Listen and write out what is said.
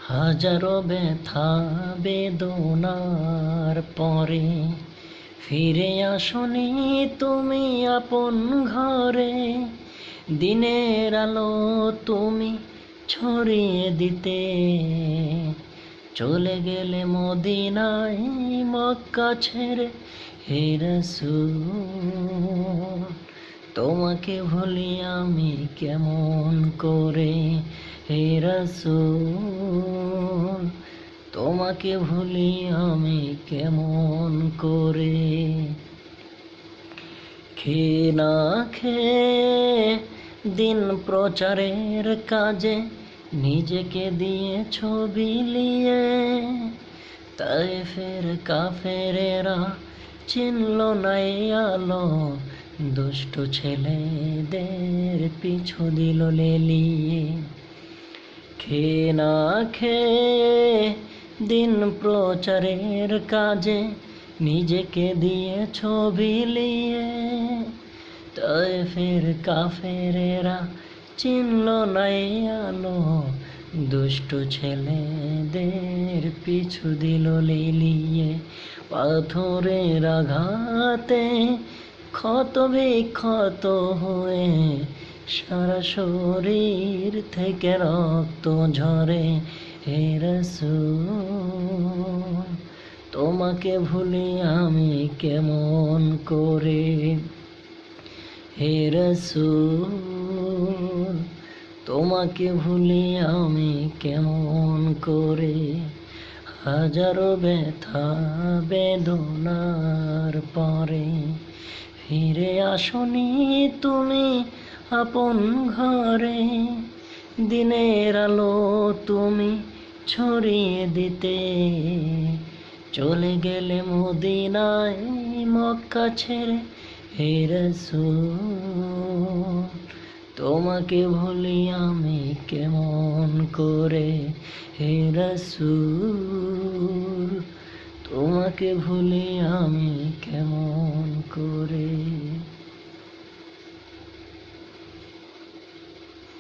হাজারো ব্যথা বেদনার পরে ফিরে আসনি তুমি আপন ঘরে। দিনের আলো তুমি ছড়িয়ে দিতে চলে গেলে মদিনায় মক্কা ছেড়ে। হে রাসূল তোমাকে ভুলি আমি কেমন করে। হে রাসূল তোমাকে ভুলি আমি কেমন করে। খেয়ে না খেয়ে দিন প্রচারের কাজে নিজেকে দিয়ে ছবি লিয়ে তায়েফের কাফেরেরা চিনল না এই আলো। দুষ্ট ছেলেদের পিছু দিল লেলিয়ে। খেয়ে না খেয়ে দিন প্রচারের কাজে নিজেকে দিয়ে ছবি লিয়ে তায়েফের কাফেরেরা চিনল না এই আলো। দুষ্ট ছেলেদের পিছু দিল লেলিয়ে। পাথরের আঘাতে ক্ষত বিক্ষত হয়ে সারা শরীর থেকে রক্ত ঝরে। হে রাসূল তোমাকে ভুলি আমি কেমন করে। হে রাসূল তোমাকে ভুলি আমি কেমন করে। হাজারো ব্যথা বেদনার পরে ফিরে আসনি তুমি আপন ঘরে। দিনের আলো তুমি ছড়িয়ে দিতে চলে গেলে মদিনায় মক্কা ছেড়ে। হে রাসূল তোমাকে ভুলি আমি কেমন করে। হে রাসূল তোমাকে ভুলি আমি কেমন করে।